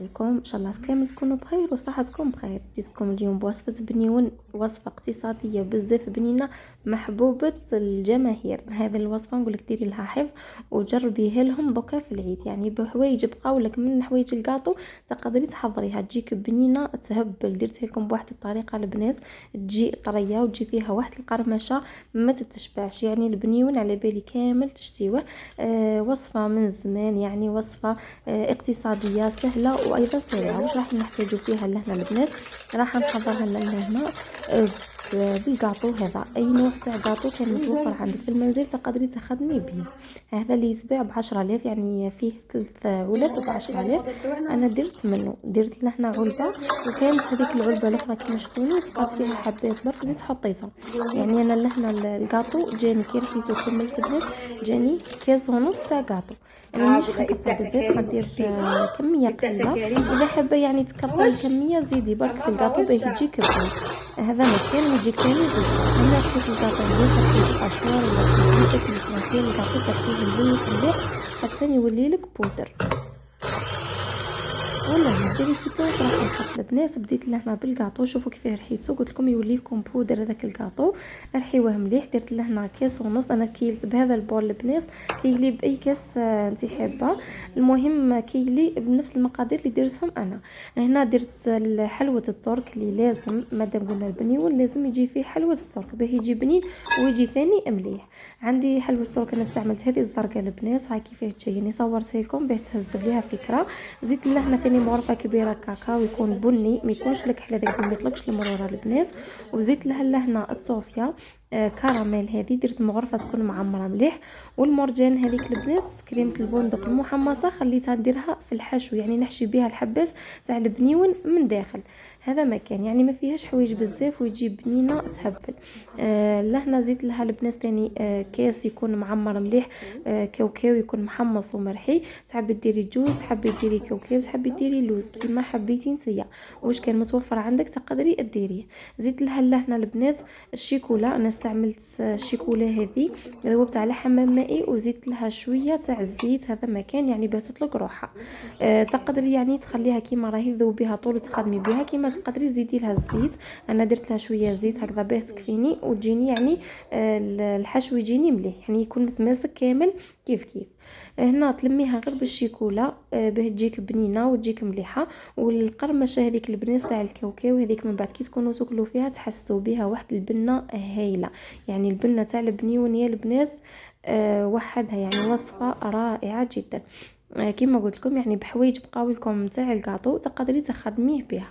لكم ان شاء الله كامل تكونوا بخير وصحتكم بخير. جيتكم اليوم بوصفه بنيون، وصفه اقتصاديه بزاف بنينه محبوبه الجماهير. هذه الوصفه نقول لك ديري لها حفظ وجربيها لهم دوكا في العيد، يعني بحوايج بقاو لك من حوايج الكاطو تقدري تحضريها تجيك بنينه تهبل. درتها لكم بواحد الطريقه البنات تجي طريه وتجي فيها واحد القرمشه ما تتشبعش، يعني البنيون على بالي كامل تشتيوه. وصفه من زمان، يعني وصفه اقتصاديه سهله وايضا سريعه. واش راح نحتاجوا فيها لهنا البنات؟ راح نحضرها لهنا بالكاطو هذا. اي نوع تاع كاطو كان متوفر عندك في المنزل تقدري تخدمي به. هذا اللي يتباع ب10,000، يعني فيه 3 علب ب10,000. انا درت منه، درت لهنا علبه، وكانت هذيك العلبه الاخرى كيما شفتوني بقات فيها حبات برك زيت حطيتها. يعني انا لهنا الكاطو جاني كي رحيتو كملت البنات جاني كاس ونص تاع كاطو. يعني مانيش حنكثر بزاف، غندير كميه قليله. اذا حابه يعني تكثر الكميه زيدي برك في الكاطو باه يجيك بنين. هذا مكان ويجيك تاني بزاف. انا رحيت الكاطو مليح، رحيت الاشوار ولا رحيت الاسانسيال الكاطو ترحيه مليح مليح حتى يولي لك بودر. والله ديري سيكونس راح نحط البنات. بديت لهنا بالكاطو، شوفوا كيفاه رحيتو، قلت لكم يولي لكم بودر هذاك الكاطو. رحيوه مليح. درت لهنا كاس ونص، انا كيلت بهذا البول البنات كيلي باي كاس انت حابه. المهم كيلي بنفس المقادير اللي درتهم انا. هنا درت حلوه الترك اللي لازم، مادام قلنا البنيون لازم يجي فيه حلوه الترك باه يجي بنين ويجي ثاني مليح. عندي حلوه الترك انا استعملت هذه الزرقاء البنات، هاي كيفاه تجيني صورتها لكم باه تهزوا عليها فكره. زيت لهنا ثاني مغرفه كبيره كاكاو يكون بني، ما يكونش لك حلا داك ما يطلقش المروره البنات. وزيت لها لهنا الصوفيا كراميل، هذه درت مغرفه تكون معمره مليح. والمرجان هذيك البنات كريمه البندق المحمصه خليتها نديرها في الحشو، يعني نحشي بها الحبات تاع البنيون من داخل. هذا مكان يعني ما فيهاش حوايج بزاف ويجي بنينه تهبل. لهنا زيت لها البنات ثاني كاس يكون معمر مليح، كاوكاو يكون محمص ومرحي. تحبي ديري جوز، تحبي ديري كاوكاو، تحبي ديري لوز، كيما حبيتي نتيا. واش كان متوفر عندك تقدري ديريه. زيت لها لهنا البنات الشيكولا، انا استعملت الشيكولا هذه ذوبت على حمام مائي وزيت لها شويه تاع الزيت. هذا مكان يعني باه تطلق روحها. تقدري يعني تخليها كيما راهي ذوبيها طول وتخدمي بها كيما تقدري زيدي لها الزيت. انا درت لها شويه زيت هكذا باه تكفيني وتجيني يعني الحشو يجيني مليح، يعني يكون متماسك كامل كيف كيف. هنا تلميها غير بالشيكولا باه تجيك بنينه وتجيك مليحه. والقرمشه هذيك البنات تاع الكاوكاو هذيك من بعد كي تكونوا تاكلوا فيها تحسوا بها واحد البنه هايله. يعني البنه تاع البنيون يا البنات وحدها، يعني وصفه رائعه جدا. كما قلت لكم يعني بحوايج بقاو لكم تاع الكاطو تقدري تخدميه بها.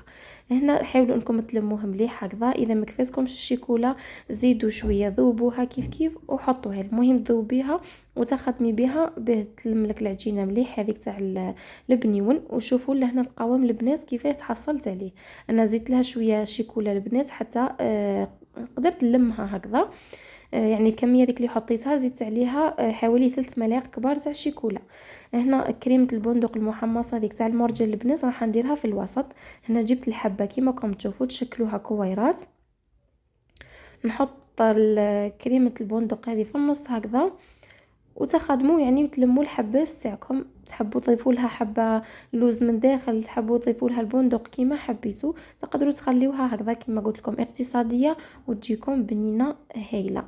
هنا حاولوا انكم تلموها مليح هكذا. اذا ما كفاتكمش الشيكولا زيدوا شويه ذوبوها كيف كيف وحطوها. المهم ذوبيها وتخدمي بها باه تلم لك العجينه مليح هذيك تاع البنيون. وشوفوا لهنا القوام البنات كيفاه تحصلت عليه. انا زدت لها شويه شيكولا البنات حتى قدرت نلمها هكذا. يعني الكميه ديك اللي حطيتها زدت عليها حوالي 3 ملاعق كبار تاع الشيكولا. هنا كريمه البندق المحمصه ديك تاع المرجل البنات راح نديرها في الوسط. هنا جبت الحبه كيما راكم تشوفوا تشكلوها كويرات. نحط كريمه البندق هذه في النص هكذا وتخدموا يعني وتلموا الحبات تاعكم. تحبوا تضيفوا لها حبه لوز من داخل، تحبوا تضيفوا لها البندق كيما حبيتوا. تقدروا تخليوها هكذا كيما قلت لكم اقتصاديه وتجيكم بنينه هايله.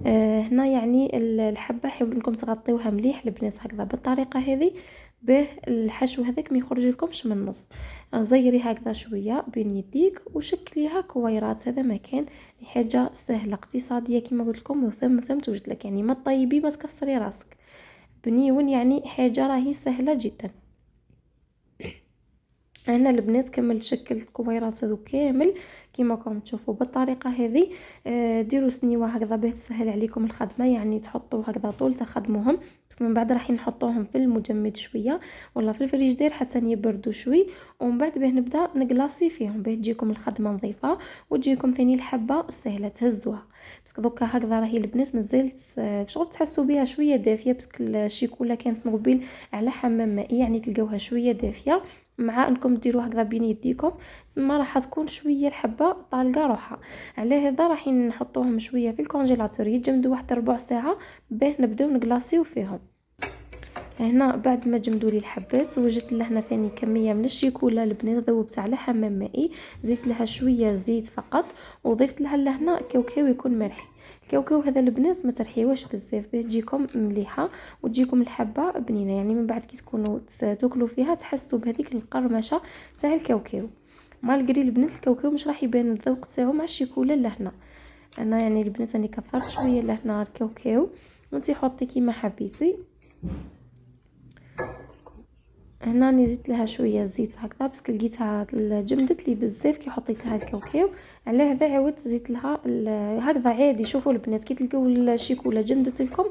هنا يعني الحبه حاولوا انكم تغطيوها مليح البنات هكذا بالطريقه هذه باه الحشو هذاك ما يخرج لكمش من النص. زيري هكذا شويه بين يديك وشكليها كويرات. هذا مكان حاجه سهله اقتصاديه كما قلت لكم وثم توجد لك، يعني ما تطيبي ما تكسري راسك. بنيون يعني حاجه راهي سهله جدا. هنا البنات كملت شكل الكويرات هذو كامل كيما راكم تشوفوا بالطريقه هذه. ديروا سنيوه هكذا باه تسهل عليكم الخدمه، يعني تحطوا هكذا طول تخدموهم. بس من بعد راح نحطوهم في المجمد شويه ولا في الفريجدير حتى يبردوا شوي، ومن بعد باه نبدا نقلاصي فيهم باه تجيكم الخدمه نظيفه وتجيكم ثاني الحبه سهله تهزوها. بس دوكا هكذا راهي البنات مازالت شغل تحسوا بها شويه دافيه، بس الشيكولا كانت مقبل على حمام مائي يعني تلقاوها شويه دافيه. مع انكم ديروا هكذا بين يديكم تما راح تكون شويه الحبه طالقه روحها. على هذا راح نحطوهم شويه في الكونجيلاتور يتجمدوا واحد ربع ساعه باه نبداو نقلاصيو فيهم. هنا بعد ما جمدوا لي الحبات وجدت لهنا ثاني كميه من الشيكولا البنات، ذوبتها على حمام مائي، زيت لها شويه زيت فقط، وضفت لها لهنا كاوكاو يكون مرحي. الكاوكاو هذا البنات ما ترحيوش بزاف باش تجيكم مليحه وتجيكم الحبه بنينه، يعني من بعد كي تكونوا تاكلوا فيها تحسوا بهذيك القرمشه تاع الكاوكاو. مالغري البنات الكاوكاو مش راح يبان الذوق تاعو مع الشيكولا لهنا. انا يعني البنات راني كثرت شويه لهنا الكاوكاو، وانتي حطي كيما حبيتي. هنا راني زدت لها شويه زيت هكذا باسكو لقيتها جمدت لي بزاف كي حطيت لها الكاوكاو، على هذا عاودت زدت لها هكذا عادي. شوفوا البنات كي تلقاو الشيكولا جمدت لكم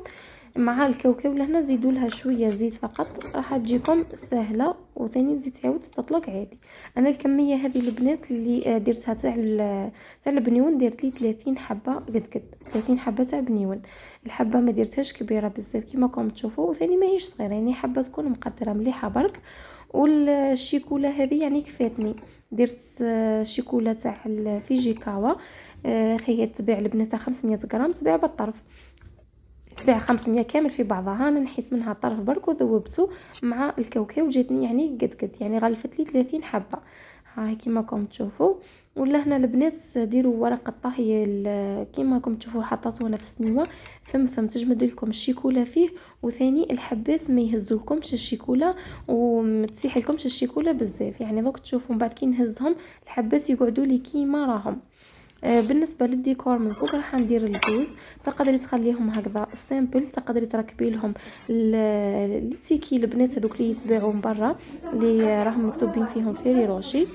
مع الكاوكاو لهنا زيدوا لها شويه زيت فقط، راح تجيكم سهله، وثاني تزيد تعاود تطلق عادي. انا الكميه هذه البنات اللي درتها تاع البنيون درت لي 30 حبه قد 30 حبه تاع بنيون. الحبه ما درتهاش كبيره بزاف كيما راكم تشوفوا، وثاني ماهيش صغيره، يعني حبه تكون مقدره مليحه برك. والشيكولا هذه يعني كفاتني. درت شيكولا تاع الفيجيكاوا، هي تباع البنات تاع 500 غرام، تباع بالطرف، تباع 500 كامل في بعضها. انا نحيت منها الطرف برك وذوبته مع الكاوكاو، جاتني يعني قد يعني غلفت لي 30 حبه. ها كيما راكم تشوفوا. ولا هنا البنات ديروا ورق الطهي كيما راكم تشوفوا حطيتوه في السنيوه، ثم تجمد لكم الشيكولا فيه، وثاني الحباس ما يهزولكمش الشيكولا وما تسيح لكمش الشيكولا بزاف. يعني دوك تشوفوا من بعد كي نهزهم الحباس يقعدوا لي كيما راهم. بالنسبه للديكور من فوق راح ندير الجوز، تقدري تخليهم هكذا سامبل، تقدري تركبي لهم التيكي البنات هذوك اللي يتباعوا من برا اللي راهم مكتوبين فيهم فيري روشي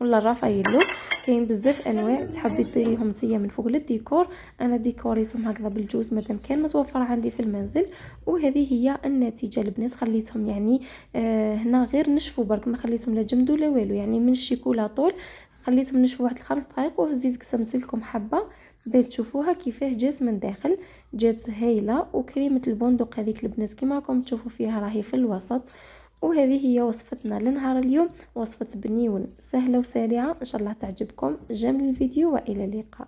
ولا رافايلو. كاين بزاف انواع تحبي ديريهم نتيا من فوق للديكور. انا ديكوريتهم هكذا بالجوز مادام كان متوفر عندي في المنزل. وهذه هي النتيجه البنات، خليتهم يعني هنا غير نشفوا برك، ما خليتهم لا جمدوا لا والو، يعني من الشيكولا طول خليتهم نشفوا واحد 5 دقائق، وهزيت قسمت لكم حبه باش تشوفوها كيفاه جات من داخل. جات هايله. وكريمه البندق هذيك البنات كيما راكم تشوفوا فيها راهي في الوسط. وهذه هي وصفتنا لنهار اليوم، وصفة بنيون سهلة وسريعة، إن شاء الله تعجبكم. جميل الفيديو وإلى اللقاء.